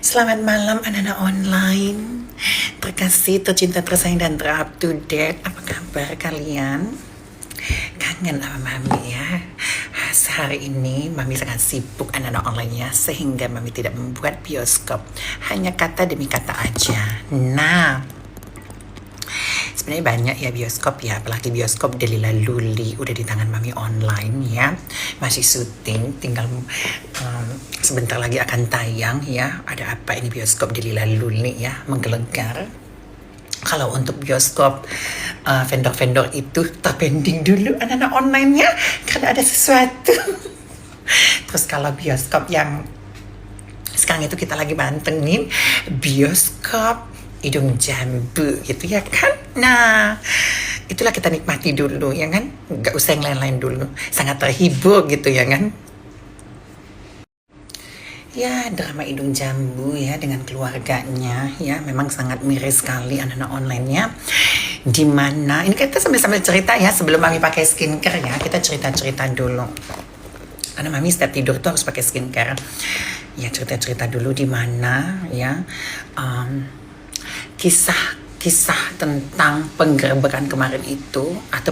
Selamat malam anak-anak online. Terkasih, tercinta, tersayang, dan ter-up to date. Apa kabar kalian? Kangen sama Mami ya. Sehari ini Mami sangat sibuk anak-anak online ya, sehingga Mami tidak membuat bioskop. Hanya kata demi kata aja. Nah, sebenarnya banyak ya bioskop ya, apalagi bioskop Delila Luli udah di tangan Mami online ya, masih syuting, tinggal sebentar lagi akan tayang ya. Ada apa ini bioskop Delila Luli ya, menggelegar. Kalau untuk bioskop vendor-vendor itu terpending dulu anak-anak online-nya karena ada sesuatu. Terus kalau bioskop yang sekarang itu kita lagi bantengin, bioskop hidung jambu gitu ya kan. Nah, itulah kita nikmati dulu ya kan, nggak usah yang lain-lain dulu, sangat terhibur gitu ya kan. Ya, drama hidung jambu ya dengan keluarganya ya, memang sangat miris sekali anak-anak online-nya. Dimana ini kita sambil-sambil cerita ya, sebelum Mami pakai skincare ya, kita cerita-cerita dulu. Karena Mami setiap tidur tuh harus pakai skincare. Ya, cerita-cerita dulu di mana ya kisah tentang penggerebekan kemarin itu, atau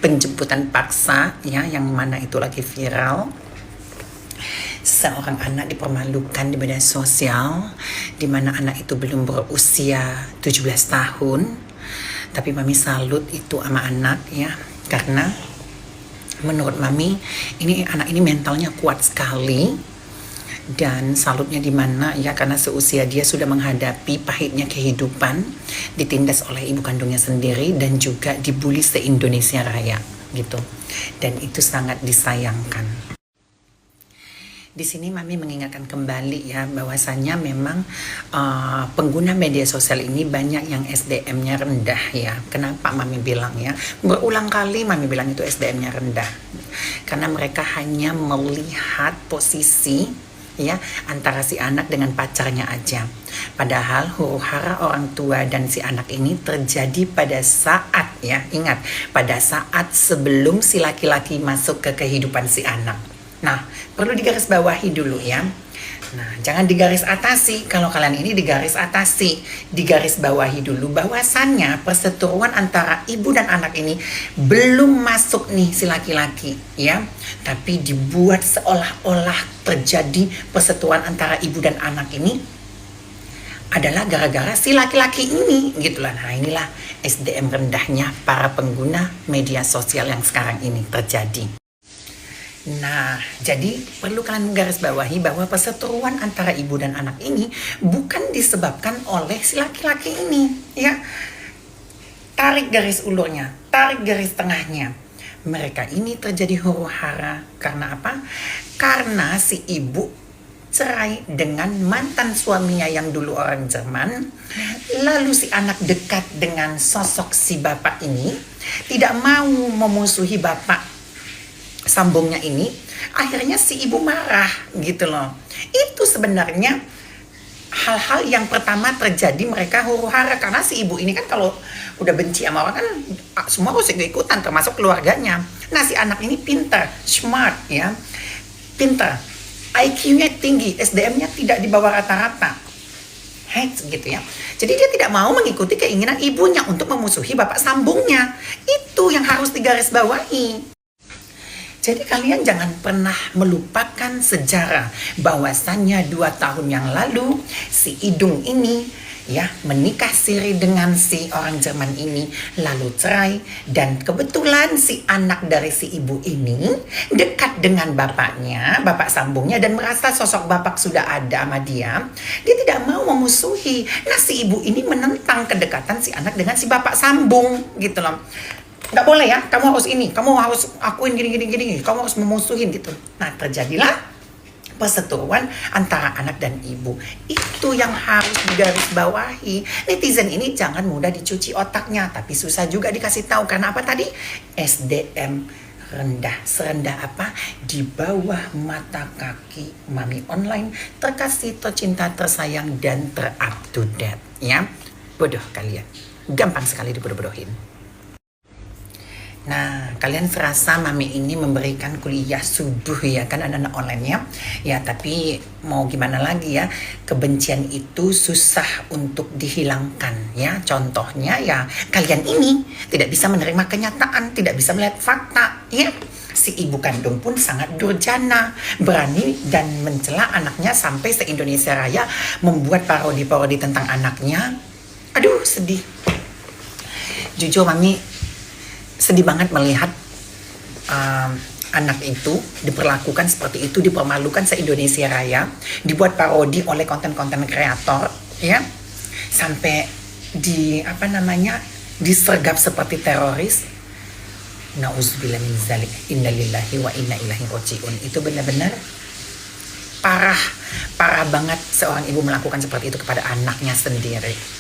penjemputan paksa ya, yang mana itu lagi viral. Seorang anak dipermalukan di media sosial, di mana anak itu belum berusia 17 tahun. Tapi Mami salut itu sama anak ya, karena menurut Mami ini anak ini mentalnya kuat sekali. Dan salutnya di mana ya, karena seusia dia sudah menghadapi pahitnya kehidupan, ditindas oleh ibu kandungnya sendiri dan juga dibully se-Indonesia Raya gitu. Dan itu sangat disayangkan. Di sini Mami mengingatkan kembali ya, bahwasannya memang pengguna media sosial ini banyak yang SDM-nya rendah ya. Kenapa Mami bilang ya? Berulang kali Mami bilang itu SDM-nya rendah. Karena mereka hanya melihat posisi ya antara si anak dengan pacarnya aja. Padahal huru-hara orang tua dan si anak ini terjadi pada saat ya, ingat, pada saat sebelum si laki-laki masuk ke kehidupan si anak. Nah, perlu digarisbawahi dulu ya. Nah, jangan digaris atasi. Kalau kalian ini digaris atasi, digaris bawahi dulu bahwasannya perseteruan antara ibu dan anak ini belum masuk nih si laki-laki ya, tapi dibuat seolah-olah terjadi perseteruan antara ibu dan anak ini adalah gara-gara si laki-laki ini gitulah. Nah, inilah SDM rendahnya para pengguna media sosial yang sekarang ini terjadi. Nah, jadi perlu kalian menggarisbawahi bahwa perseteruan antara ibu dan anak ini bukan disebabkan oleh si laki-laki ini, ya. Tarik garis ulurnya, tarik garis tengahnya. Mereka ini terjadi huru-hara karena apa? Karena si ibu cerai dengan mantan suaminya yang dulu orang Jerman. Lalu si anak dekat dengan sosok si bapak ini, tidak mau memusuhi bapak sambungnya ini. Akhirnya si ibu marah gitu loh. Itu sebenarnya hal-hal yang pertama terjadi, mereka huru-hara karena si ibu ini kan kalau udah benci sama orang kan semua harus ikutan, termasuk keluarganya. Nah, si anak ini pintar, smart ya, pintar, IQ-nya tinggi, SDM-nya tidak di bawah rata-rata, gitu ya. Jadi dia tidak mau mengikuti keinginan ibunya untuk memusuhi bapak sambungnya. Itu yang harus digarisbawahi. Jadi kalian jangan pernah melupakan sejarah bahwasannya 2 tahun yang lalu si Idung ini ya menikah siri dengan si orang Jerman ini, lalu cerai, dan kebetulan si anak dari si ibu ini dekat dengan bapaknya, bapak sambungnya, dan merasa sosok bapak sudah ada sama dia tidak mau memusuhi. Nah, si ibu ini menentang kedekatan si anak dengan si bapak sambung gitu loh. Nggak boleh ya, kamu harus ini, kamu harus akuin gini, kamu harus memusuhin gitu. Nah, terjadilah perseteruan antara anak dan ibu. Itu yang harus digarisbawahi. Netizen ini jangan mudah dicuci otaknya, tapi susah juga dikasih tahu. Karena apa tadi? SDM rendah. Serendah apa? Di bawah mata kaki Mami online, terkasih, tercinta, tersayang, dan ter-up to date ya. Bodoh kalian, gampang sekali dibodoh-bodohin. Nah, kalian serasa mami ini memberikan kuliah subuh ya kan anak-anak online ya. Ya, tapi mau gimana lagi ya, kebencian itu susah untuk dihilangkan ya. Contohnya ya, kalian ini tidak bisa menerima kenyataan, tidak bisa melihat fakta ya. Si ibu kandung pun sangat durjana, berani dan mencela anaknya sampai se-Indonesia Raya membuat parodi-parodi tentang anaknya. Aduh, sedih. Jujur mami sedih banget melihat anak itu diperlakukan seperti itu, dipermalukan se-Indonesia Raya, dibuat parodi oleh konten-konten kreator ya, sampai disergap seperti teroris. Nauzubillah min zalik, innalillahi wa inna ilaihi rajiun. Itu benar-benar parah banget seorang ibu melakukan seperti itu kepada anaknya sendiri.